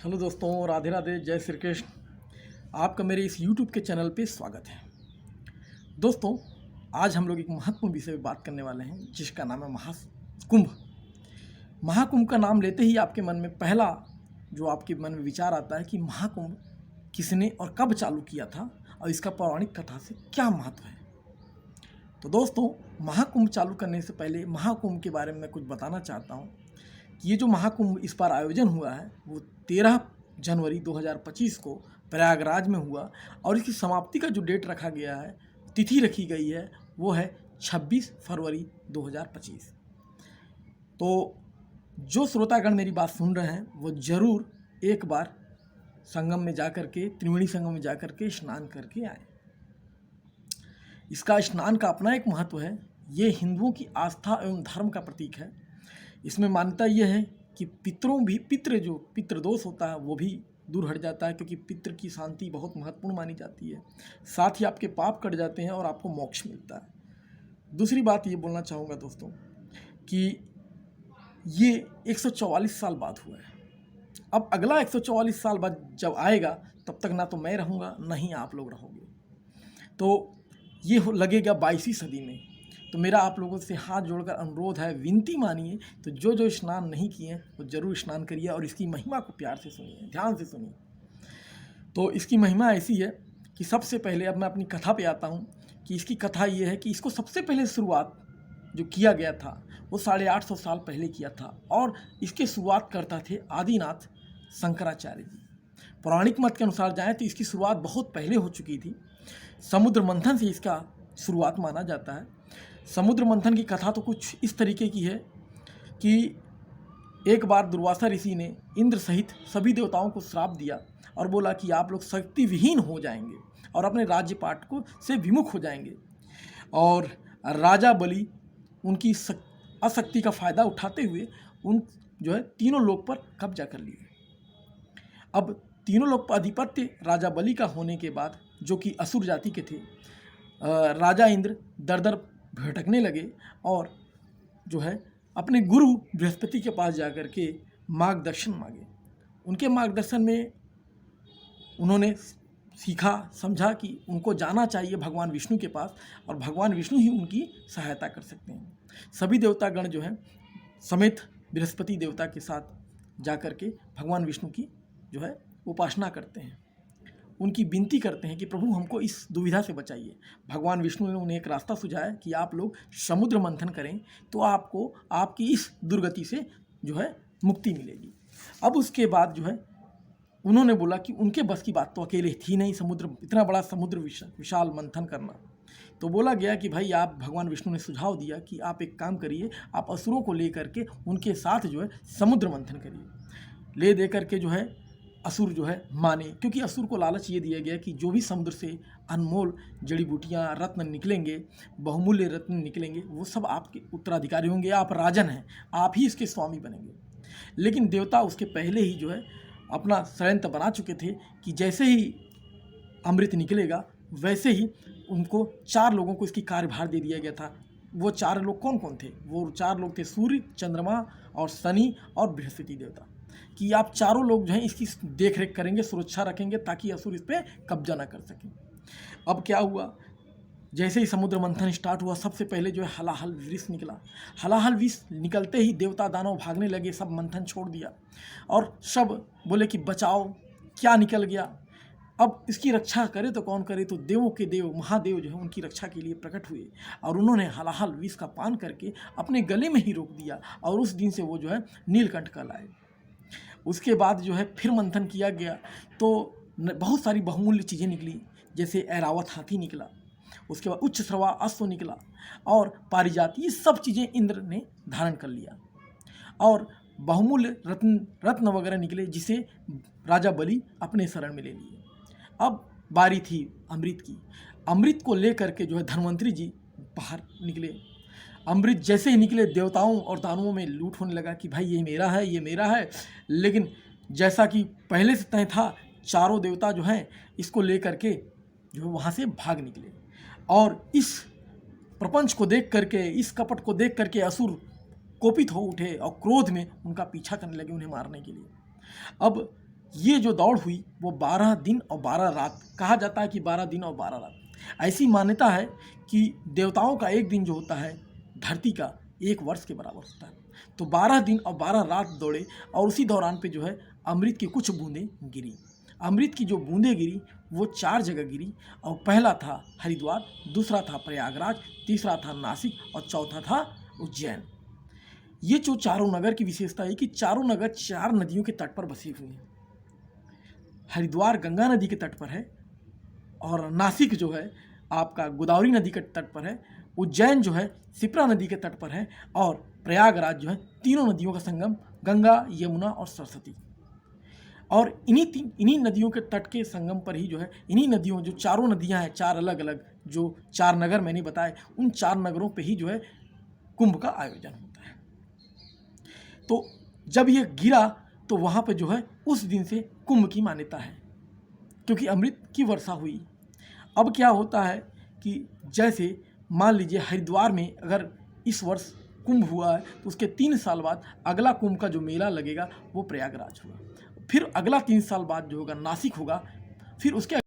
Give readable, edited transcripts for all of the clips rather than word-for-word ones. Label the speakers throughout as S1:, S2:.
S1: Hello दोस्तों, राधे राधे, जय श्री कृष्ण। आपका मेरे इस यूट्यूब के चैनल पे स्वागत है। दोस्तों, आज हम लोग एक महत्वपूर्ण विषय पे बात करने वाले हैं जिसका नाम है महाकुंभ। महाकुंभ का नाम लेते ही आपके मन में पहला जो आपके मन में विचार आता है कि महाकुंभ किसने और कब चालू किया था और इसका पौराणिक कथा से क्या महत्व है। तो दोस्तों, महाकुंभ चालू करने से पहले महाकुंभ के बारे में मैं कुछ बताना चाहता हूँ कि ये जो महाकुंभ इस बार आयोजन हुआ है वो 13 जनवरी 2025 को प्रयागराज में हुआ और इसकी समाप्ति का जो डेट रखा गया है, तिथि रखी गई है, वो है 26 फरवरी 2025। तो जो श्रोतागण मेरी बात सुन रहे हैं वो ज़रूर एक बार संगम में जा कर के, त्रिवेणी संगम में जा कर के स्नान करके आए। इसका स्नान का अपना एक महत्व है। ये हिंदुओं की आस्था एवं धर्म का प्रतीक है। इसमें मान्यता यह है कि पितृ दोष होता है वो भी दूर हट जाता है, क्योंकि पितृ की शांति बहुत महत्वपूर्ण मानी जाती है। साथ ही आपके पाप कट जाते हैं और आपको मोक्ष मिलता है। दूसरी बात ये बोलना चाहूँगा दोस्तों कि ये 144 साल बाद हुआ है। अब अगला 144 साल बाद जब आएगा तब तक ना तो मैं रहूँगा ना ही आप लोग रहोगे। तो ये लगेगा 22वीं सदी में। तो मेरा आप लोगों से हाथ जोड़कर अनुरोध है, विनती मानिए, तो जो स्नान नहीं किए वो जरूर स्नान करिए और इसकी महिमा को प्यार से सुनिए, ध्यान से सुनिए। तो इसकी महिमा ऐसी है कि सबसे पहले अब मैं अपनी कथा पे आता हूँ कि इसकी कथा ये है कि इसको सबसे पहले शुरुआत जो किया गया था वो 850 साल पहले किया था और इसके शुरुआत करता थे आदिनाथ शंकराचार्य जी। पौराणिक मत के अनुसार जाएँ तो इसकी शुरुआत बहुत पहले हो चुकी थी। समुद्र मंथन से इसका शुरुआत माना जाता है। समुद्र मंथन की कथा तो कुछ इस तरीके की है कि एक बार दुर्वासा ऋषि ने इंद्र सहित सभी देवताओं को श्राप दिया और बोला कि आप लोग शक्ति विहीन हो जाएंगे और अपने राज्यपाट को से विमुख हो जाएंगे। और राजा बलि उनकी अशक्ति का फ़ायदा उठाते हुए उन जो है तीनों लोक पर कब्जा कर लिए। अब तीनों लोक पर अधिपत्य राजा बलि का होने के बाद, जो कि असुर जाति के थे, राजा इंद्र दर दर भटकने लगे और जो है अपने गुरु बृहस्पति के पास जाकर के मार्गदर्शन मांगे। उनके मार्गदर्शन में उन्होंने सीखा, समझा कि उनको जाना चाहिए भगवान विष्णु के पास और भगवान विष्णु ही उनकी सहायता कर सकते हैं। सभी देवतागण जो हैं समेत बृहस्पति देवता के साथ जाकर के भगवान विष्णु की जो है उपासना करते हैं, उनकी विनती करते हैं कि प्रभु हमको इस दुविधा से बचाइए। भगवान विष्णु ने उन्हें एक रास्ता सुझाया कि आप लोग समुद्र मंथन करें तो आपको आपकी इस दुर्गति से जो है मुक्ति मिलेगी। अब उसके बाद जो है उन्होंने बोला कि उनके बस की बात तो अकेले थी नहीं, समुद्र इतना बड़ा समुद्र विशाल मंथन करना। तो बोला गया कि भाई आप, भगवान विष्णु ने सुझाव दिया कि आप एक काम करिए, आप असुरों को ले करके उनके साथ जो है समुद्र मंथन करिए। ले दे करके जो है असुर जो है माने, क्योंकि असुर को लालच ये दिया गया कि जो भी समुद्र से अनमोल जड़ी बूटियाँ, रत्न निकलेंगे, बहुमूल्य रत्न निकलेंगे, वो सब आपके उत्तराधिकारी होंगे। आप राजन हैं, आप ही इसके स्वामी बनेंगे। लेकिन देवता उसके पहले ही जो है अपना षड्यंत्र बना चुके थे कि जैसे ही अमृत निकलेगा वैसे ही उनको 4 लोगों को इसकी कार्यभार दे दिया गया था। वो 4 लोग कौन कौन थे? वो 4 लोग थे सूर्य, चंद्रमा और शनि और बृहस्पति देवता, कि आप चारों लोग जो हैं इसकी देख रेख करेंगे, सुरक्षा रखेंगे ताकि असुर इस पर कब्जा ना कर सकें। अब क्या हुआ, जैसे ही समुद्र मंथन स्टार्ट हुआ सबसे पहले जो है हलाहल विष निकला। हलाहल विष निकलते ही देवता दानव भागने लगे, सब मंथन छोड़ दिया और सब बोले कि बचाओ, क्या निकल गया, अब इसकी रक्षा करे तो कौन करे। तो देवों के देव महादेव जो है उनकी रक्षा के लिए प्रकट हुए और उन्होंने हलाहल विष का पान करके अपने गले में ही रोक दिया और उस दिन से वो जो है नीलकंठ कहलाए। उसके बाद जो है फिर मंथन किया गया तो बहुत सारी बहुमूल्य चीज़ें निकली, जैसे ऐरावत हाथी निकला, उसके बाद उच्च श्रवा अश्व निकला और पारिजात, ये सब चीज़ें इंद्र ने धारण कर लिया और बहुमूल्य रत्न वगैरह निकले, जिसे राजा बलि अपने शरण में ले लिए। अब बारी थी अमृत की। अमृत को लेकर के जो है धन्वंतरी जी बाहर निकले। अमृत जैसे ही निकले देवताओं और दानवों में लूट होने लगा कि भाई ये मेरा है, ये मेरा है। लेकिन जैसा कि पहले से तय था, चारों देवता जो हैं इसको लेकर के जो वहाँ से भाग निकले और इस प्रपंच को देख करके, इस कपट को देख करके असुर कोपित हो उठे और क्रोध में उनका पीछा करने लगे उन्हें मारने के लिए। अब ये जो दौड़ हुई वो 12 दिन और 12 रात, कहा जाता है कि 12 दिन और 12 रात। ऐसी मान्यता है कि देवताओं का एक दिन जो होता है धरती का एक वर्ष के बराबर होता है। तो 12 दिन और 12 रात दौड़े और उसी दौरान पे जो है अमृत की कुछ बूंदें गिरी। अमृत की जो बूंदें गिरी वो 4 जगह गिरी, और पहला था हरिद्वार, दूसरा था प्रयागराज, तीसरा था नासिक और चौथा था उज्जैन। ये जो चारों नगर की विशेषता है कि चारों नगर 4 नदियों के तट पर बसे हुए हैं। हरिद्वार गंगा नदी के तट पर है, और नासिक जो है आपका गोदावरी नदी के तट पर है, उज्जैन जो है शिप्रा नदी के तट पर है, और प्रयागराज जो है तीनों नदियों का संगम गंगा, यमुना और सरस्वती। और इन्हीं नदियों के तट के संगम पर ही जो है इन्हीं नदियों, जो चारों नदियां हैं, 4 अलग अलग जो 4 नगर मैंने बताए, उन 4 नगरों पे ही जो है कुंभ का आयोजन होता है। तो जब ये गिरा तो वहाँ पे जो है उस दिन से कुंभ की मान्यता है, क्योंकि अमृत की वर्षा हुई। अब क्या होता है कि जैसे मान लीजिए हरिद्वार में अगर इस वर्ष कुंभ हुआ है तो उसके 3 साल बाद अगला कुंभ का जो मेला लगेगा वो प्रयागराज होगा, फिर अगला 3 साल बाद जो होगा नासिक होगा, फिर उसके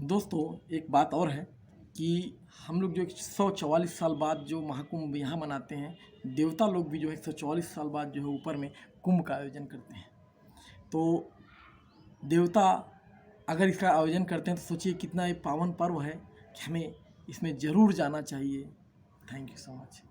S1: दोस्तों एक बात और है कि हम लोग जो 144 साल बाद जो महाकुंभ यहाँ मनाते हैं, देवता लोग भी जो है 144 साल बाद जो है ऊपर में कुंभ का आयोजन करते हैं। तो देवता अगर इसका आयोजन करते हैं तो सोचिए कितना ये पावन पर्व है कि हमें इसमें ज़रूर जाना चाहिए। Thank you so much.